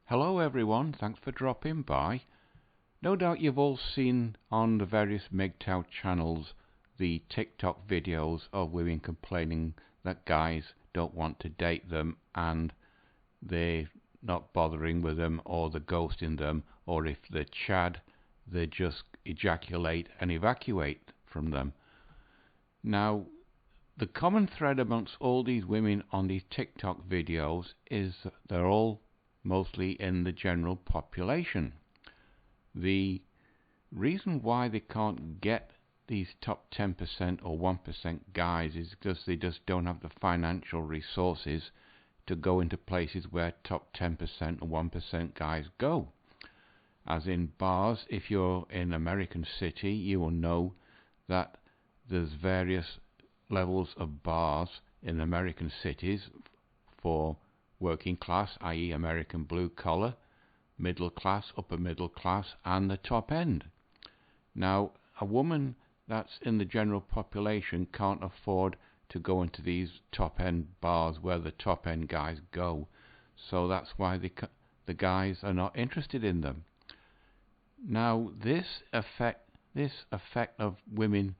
Hello everyone, thanks for dropping by. No doubt you've all seen on the various MGTOW channels the TikTok videos of women complaining that guys don't want to date them and they're not bothering with them, or they're ghosting them, or if they're Chad, they just ejaculate and evacuate from them. Now, the common thread amongst all these women on these TikTok videos is they're all mostly in the general population. The reason why they can't get these top 10% or 1% guys is because they just don't have the financial resources to go into places where top 10% or 1% guys go. As in bars, if you're in American City, you will know that there's various levels of bars in American cities for working class, i.e. American blue collar, middle class, upper middle class, and the top end. Now, a woman that's in the general population can't afford to go into these top end bars where the top end guys go, so that's why the guys are not interested in them. Now, this effect of women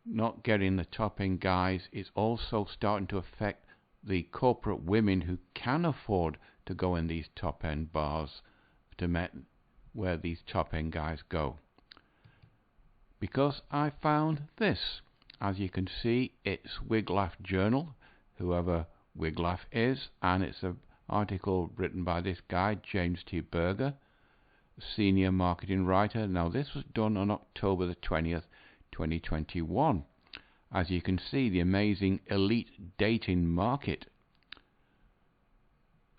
not getting the top end guys is also starting to affect the corporate women who can afford to go in these top end bars where these top end guys go. Because I found this, as you can see, it's Wiglaf Journal, whoever Wiglaf is, and it's an article written by this guy, James T. Berger, senior marketing writer. Now, this was done on October the 20th, 2021. As you can see, the amazing elite dating market.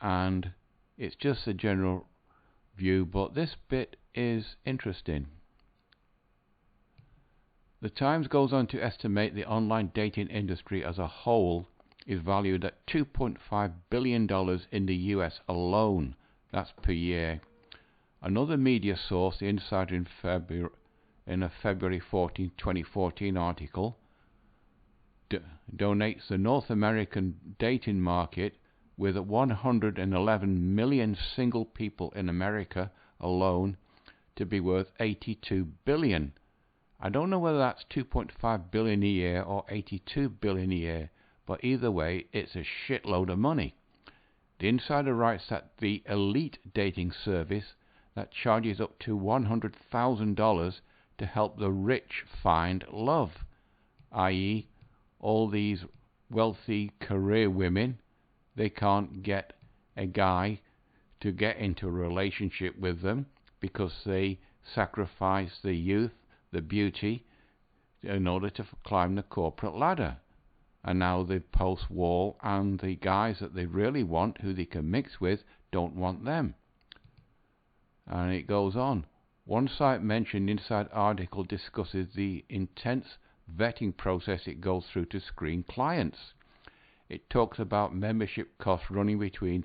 And it's just a general view, but this bit is interesting. The Times goes on to estimate the online dating industry as a whole is valued at $2.5 billion in the US alone. That's per year. Another media source, The Insider, in a February 14, 2014 article, donates the North American dating market with 111 million single people in America alone to be worth $82 billion. I don't know whether that's 2.5 billion a year or 82 billion a year, but either way, it's a shitload of money. The Insider writes that the elite dating service that charges up to $100,000 to help the rich find love, i.e. all these wealthy career women, they can't get a guy to get into a relationship with them because they sacrifice the youth, the beauty, in order to climb the corporate ladder. And now the post-war and the guys that they really want, who they can mix with, don't want them. And it goes on. One site mentioned inside article discusses the intense vetting process it goes through to screen clients. It talks about membership costs running between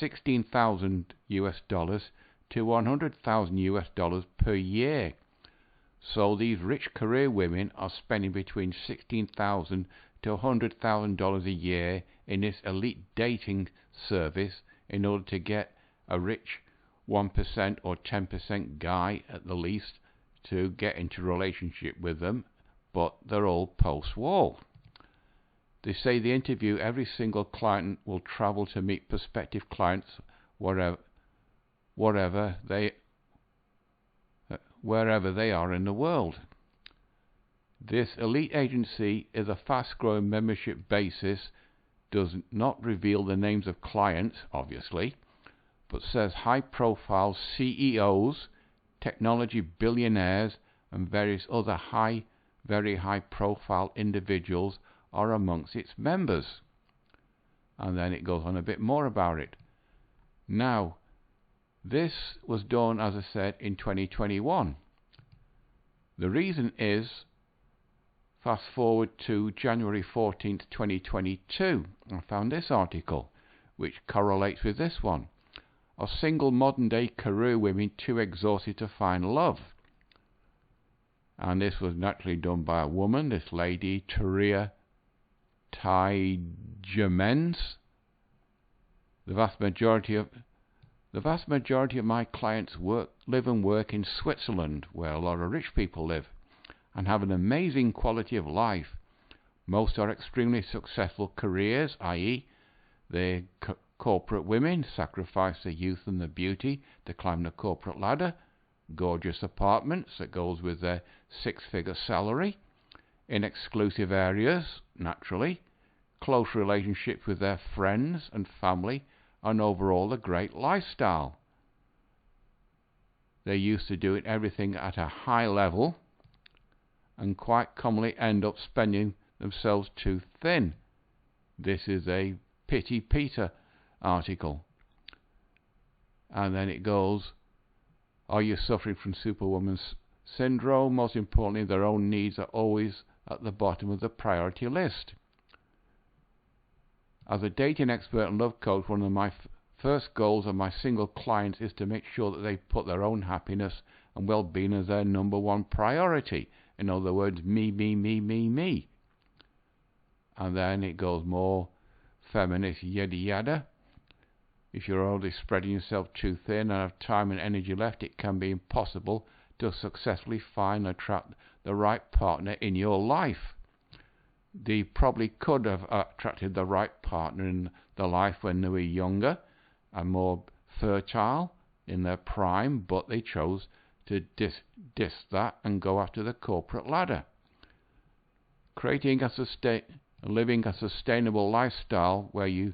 $16,000 US to $100,000 US per year. So these rich career women are spending between $16,000 to $100,000 a year in this elite dating service in order to get a rich 1% or 10% guy at the least to get into a relationship with them, but they're all post-war. They say they interview every single client, will travel to meet prospective clients wherever they are in the world. This elite agency is a fast-growing membership basis, does not reveal the names of clients, obviously, but says high-profile CEOs, technology billionaires, and various other very high-profile individuals are amongst its members. And then it goes on a bit more about it. Now, this was done, as I said, in 2021. The reason is, fast forward to January 14th, 2022, I found this article, which correlates with this one. Are single modern-day career women too exhausted to find love? And this was naturally done by a woman, this lady, Turia Tijemens. The vast majority of The vast majority of my clients live and work in Switzerland, where a lot of rich people live, and have an amazing quality of life. Most are extremely successful careers, i.e. they're corporate women, sacrifice their youth and their beauty to climb the corporate ladder, gorgeous apartments that goes with their six-figure salary, in exclusive areas, naturally, close relationships with their friends and family, and overall a great lifestyle. They're used to doing everything at a high level and quite commonly end up spending themselves too thin. This is a Pity Peter article. And then it goes, are you suffering from Superwoman syndrome? Most importantly, their own needs are always at the bottom of the priority list. As a dating expert and love coach, one of my first goals of my single clients is to make sure that they put their own happiness and well-being as their number one priority. In other words, me, me, me, me, me. And then it goes more feminist yada yada. If you're already spreading yourself too thin and have time and energy left, it can be impossible to successfully find and attract the right partner in your life. They probably could have attracted the right partner in their life when they were younger and more fertile in their prime, but they chose to diss that and go after the corporate ladder. Creating living a sustainable lifestyle where you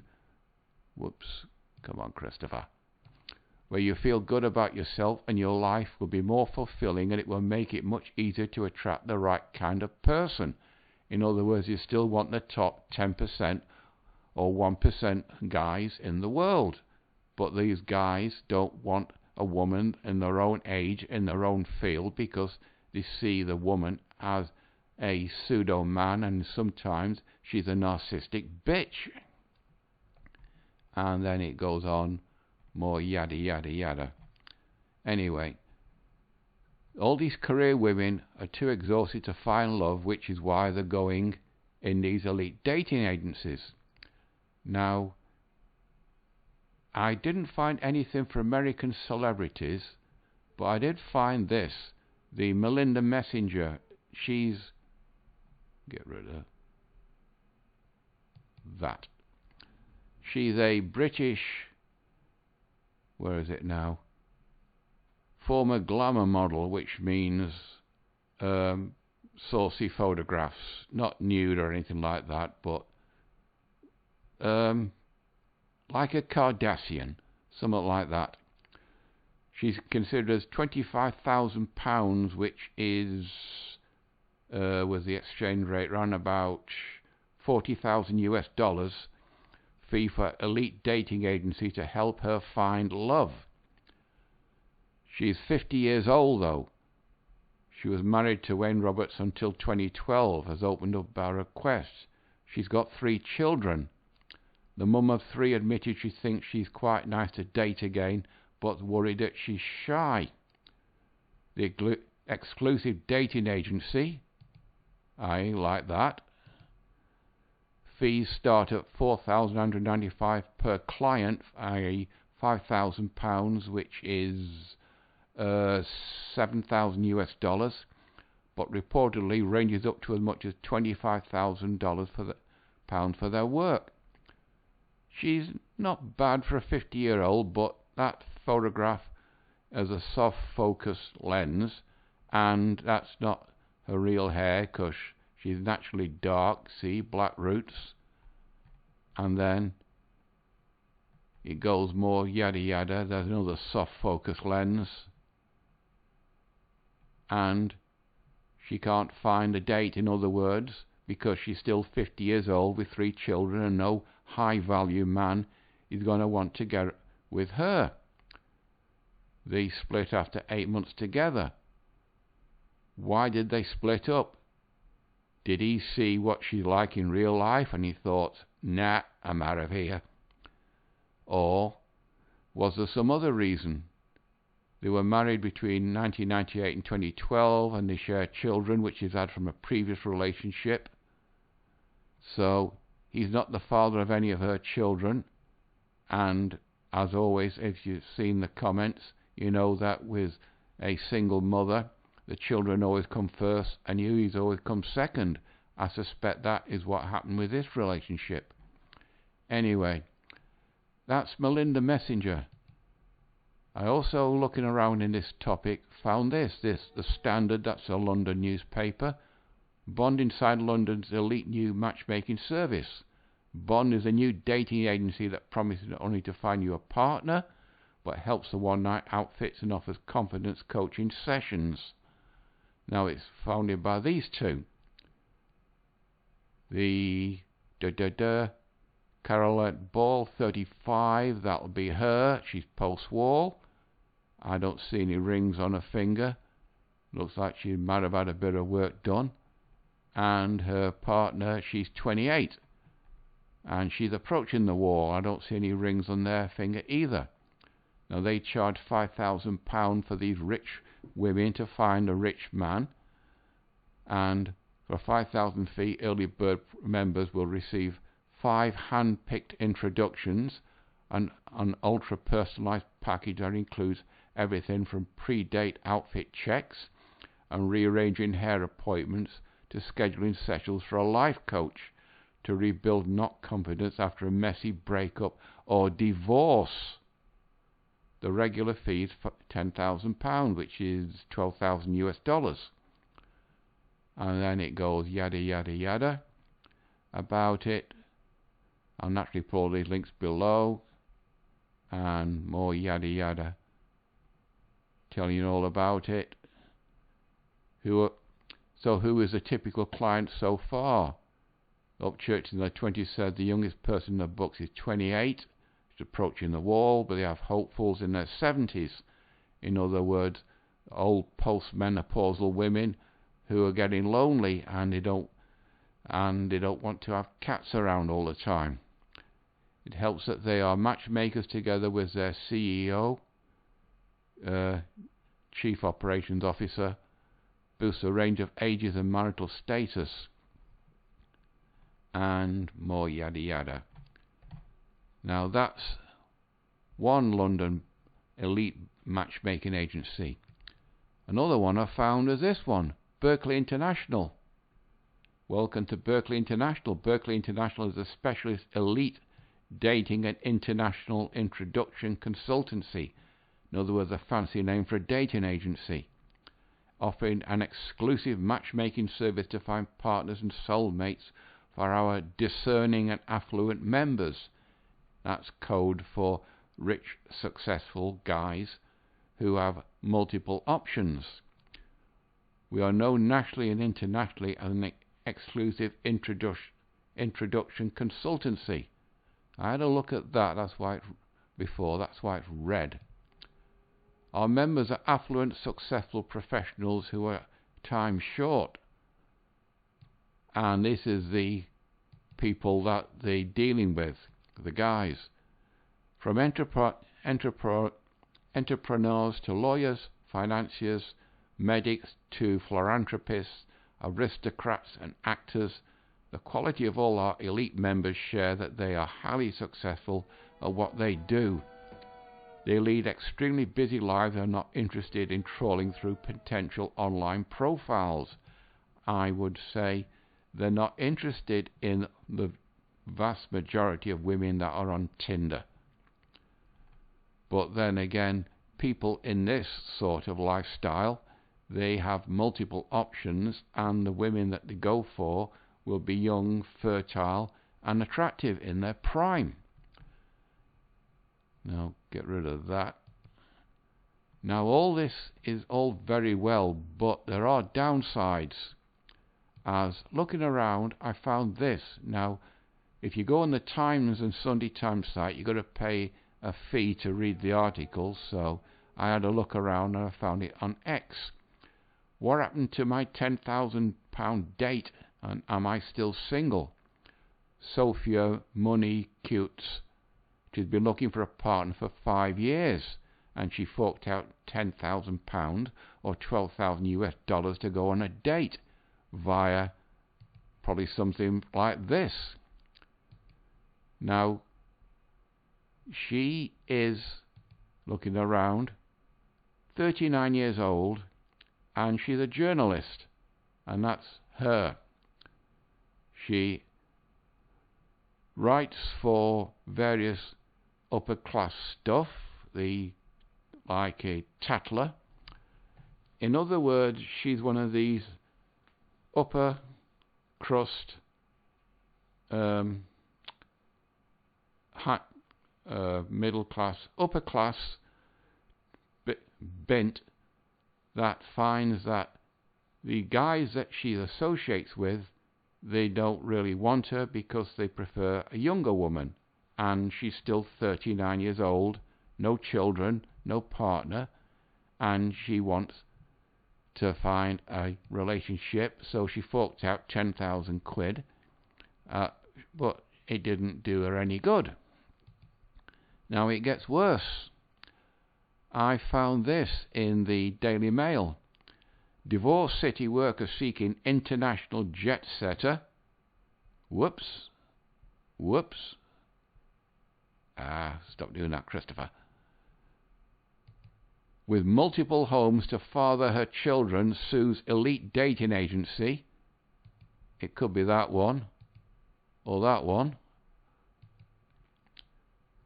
where you feel good about yourself and your life will be more fulfilling, and it will make it much easier to attract the right kind of person. In other words, you still want the top 10% or 1% guys in the world, but these guys don't want a woman in their own age, in their own field, because they see the woman as a pseudo man, and sometimes she's a narcissistic bitch. And then it goes on more yada yada yada. Anyway, all these career women are too exhausted to find love, which is why they're going in these elite dating agencies. Now, I didn't find anything for American celebrities, but I did find this. The Melinda Messenger, she's... get rid of that. She's a British... where is it now? Former glamour model, which means saucy photographs, not nude or anything like that, but like a Kardashian, something like that. She's considered as £25,000, which is, with the exchange rate, around about 40,000 US dollars, fee for elite dating agency to help her find love. She's 50 years old though. She was married to Wayne Roberts until 2012, has opened up by request. She's got 3 children. The mum of 3 admitted she thinks she's quite nice to date again, but worried that she's shy. The exclusive dating agency, I like that. Fees start at £4,995 per client, i.e. £5,000, which is 7,000 US dollars, but reportedly ranges up to as much as $25,000 for their work. She's not bad for a 50-year-old, but that photograph has a soft focus lens, and that's not her real hair, because she's naturally dark, see, black roots. And then it goes more yada yada. There's another soft focus lens. And she can't find a date, in other words, because she's still 50 years old with 3 children, and no high value man is going to want to get with her. They split after 8 months together. Why did they split up? Did he see what she's like in real life and he thought, nah, I'm out of here? Or was there some other reason? They were married between 1998 and 2012, and they share children, which he's had from a previous relationship. So he's not the father of any of her children, and as always, if you've seen the comments, you know that with a single mother, the children always come first and you always come second. I suspect that is what happened with this relationship. Anyway, that's Melinda Messenger. I also, looking around in this topic, found the Standard, that's a London newspaper. Bond inside London's elite new matchmaking service. Bond is a new dating agency that promises not only to find you a partner, but helps the one-night outfits and offers confidence coaching sessions. Now it's founded by these two. The Caroline Ball, 35, that'll be her. She's post-war. I don't see any rings on her finger. Looks like she might have had a bit of work done. And her partner, she's 28. And she's approaching the wall. I don't see any rings on their finger either. Now they charge £5,000 for these rich women to find a rich man. And for 5,000 fee, early bird members will receive 5 hand-picked introductions and an ultra-personalized package that includes everything from pre-date outfit checks and rearranging hair appointments to scheduling sessions for a life coach to rebuild not confidence after a messy breakup or divorce. The regular fee is £10,000, which is $12,000 US. And then it goes yada yada yada about it. I'll naturally put all these links below and more yada yada, telling you all about it. Who is a typical client so far? Upchurch in the 20s said the youngest person in the books is 28. She's approaching the wall, but they have hopefuls in their 70s. In other words, old post-menopausal women who are getting lonely and they don't want to have cats around all the time. It helps that they are matchmakers together with their CEO, Chief Operations Officer, boosts a range of ages and marital status, and more yada yada. Now that's one London elite matchmaking agency. Another one I found is this one, Berkeley International. Welcome to Berkeley International. Berkeley International is a specialist elite dating and international introduction consultancy. In other words, a fancy name for a dating agency, offering an exclusive matchmaking service to find partners and soulmates for our discerning and affluent members. That's code for rich, successful guys who have multiple options. We are known nationally and internationally as an exclusive introduction consultancy. I had a look at that. That's why it's red. Our members are affluent, successful professionals who are time short. And this is the people that they're dealing with, the guys. From entrepreneurs to lawyers, financiers, medics to philanthropists, aristocrats and actors, the quality of all our elite members share that they are highly successful at what they do. They lead extremely busy lives and are not interested in trawling through potential online profiles. I would say they're not interested in the vast majority of women that are on Tinder. But then again, people in this sort of lifestyle, they have multiple options, and the women that they go for will be young, fertile and attractive in their prime. Now get rid of that. Now all this is all very well, but there are downsides. As looking around, I found this. Now if you go on the Times and Sunday Times site, you've got to pay a fee to read the articles, so I had a look around and I found it on X. What happened to my £10,000 date, and am I still single? Sophia Money Cutes. She's been looking for a partner for 5 years, and she forked out £10,000 or $12,000 to go on a date via probably something like this. Now, She is, looking around, 39 years old, and she's a journalist, and that's her. She writes for various upper class stuff, like a Tatler. In other words, she's one of these upper crust, middle class, upper class bent that finds that the guys that she associates with, they don't really want her because they prefer a younger woman, and she's still 39 years old, no children, no partner, and she wants to find a relationship, so she forked out 10,000 quid, but it didn't do her any good. Now it gets worse. I found this in the Daily Mail. Divorced city worker seeking international jet setter. Whoops. Stop doing that, Christopher. With multiple homes to father her children, sues elite dating agency. It could be that one, or that one.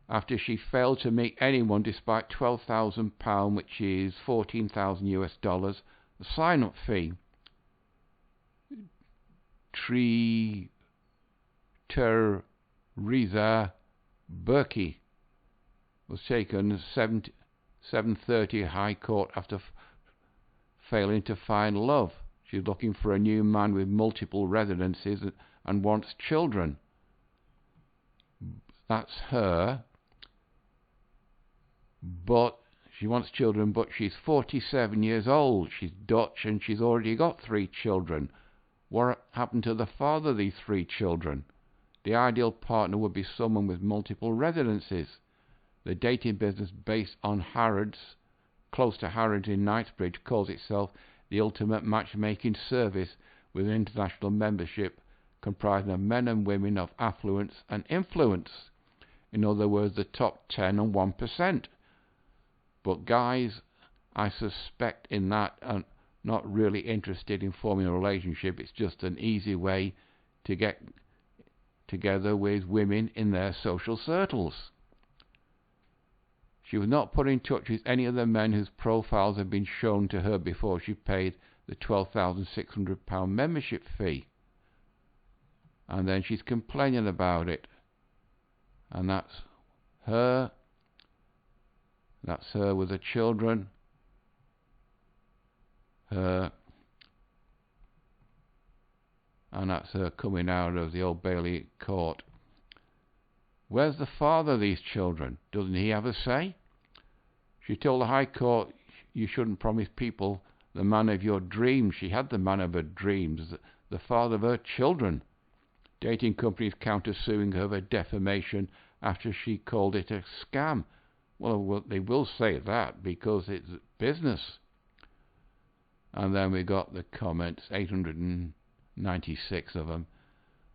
After she failed to meet anyone despite £12,000, which is $14,000 the sign-up fee. Teresa Berkey was taken 7:30 High Court after failing to find love. She's looking for a new man with multiple residences and wants children. That's her. But she wants children, but she's 47 years old. She's Dutch and she's already got 3 children. What happened to the father of these 3 children? The ideal partner would be someone with multiple residences. The dating business based on Harrods, close to Harrods in Knightsbridge, calls itself the ultimate matchmaking service with international membership comprising of men and women of affluence and influence. In other words, the top 10 and 1%. But guys, I suspect in that, are not really interested in forming a relationship. It's just an easy way to get together with women in their social circles. She was not put in touch with any of the men whose profiles had been shown to her before she paid the £12,600 membership fee. And then she's complaining about it. And that's her. That's her with the children. Her. And that's her coming out of the Old Bailey court. Where's the father of these children? Doesn't he have a say? She told the High Court you shouldn't promise people the man of your dreams. She had the man of her dreams, the father of her children. Dating companies countersuing her for defamation after she called it a scam. Well, they will say that because it's business. And then we got the comments, 896 of them.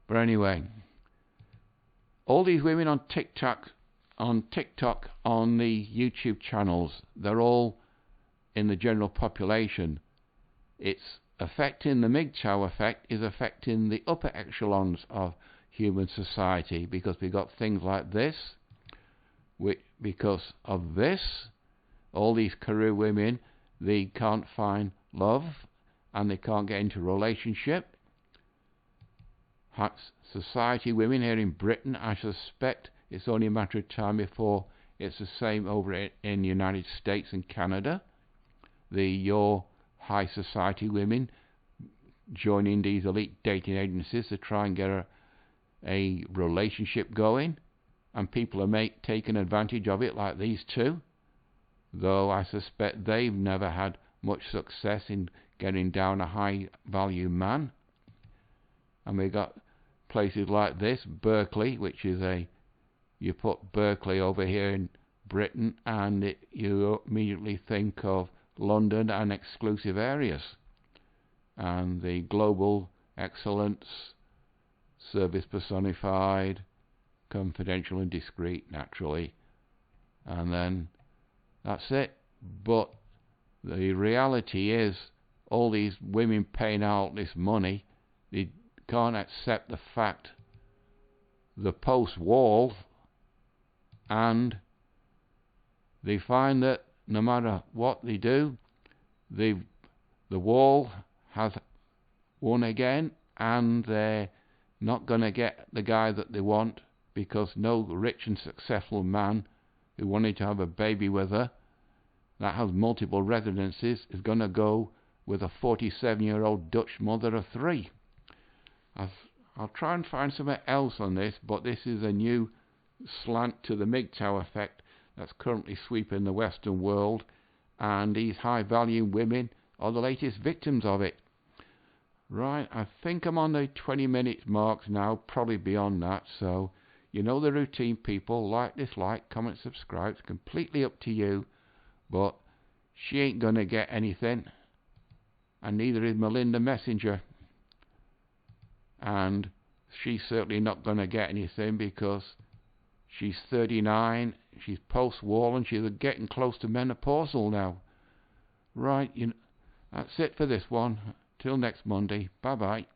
But anyway, all these women on TikTok, on the YouTube channels, they're all in the general population. It's affecting, the MGTOW effect is affecting the upper echelons of human society, because we've got things like this. Because of this, all these career women, they can't find love and they can't get into a relationship. Society women here in Britain, I suspect it's only a matter of time before it's the same over in the United States and Canada. Your high society women joining these elite dating agencies to try and get a relationship going, and people are taking advantage of it, like these two, though I suspect they've never had much success in getting down a high value man. And we got places like this, Berkeley, which is you put Berkeley over here in Britain and you immediately think of London and exclusive areas, and the global excellence, service personified, confidential and discreet, naturally, and then that's it. But the reality is, all these women paying out this money, they can't accept the fact the post-war, and they find that no matter what they do, the wall has won again, and they're not going to get the guy that they want, because no rich and successful man who wanted to have a baby with her that has multiple residences is going to go with a 47-year-old Dutch mother of 3. I'll try and find something else on this, but this is a new slant to the MGTOW effect that's currently sweeping the Western world, and these high-value women are the latest victims of it. Right, I think I'm on the 20 minutes marks now, probably beyond that, so you know the routine, people. Like, dislike, comment, subscribe. It's completely up to you, but she ain't gonna get anything, and neither is Melinda Messenger, and she's certainly not gonna get anything because she's 39, she's post-war, and she's getting close to menopausal now. Right, that's it for this one. Till next Monday. Bye-bye.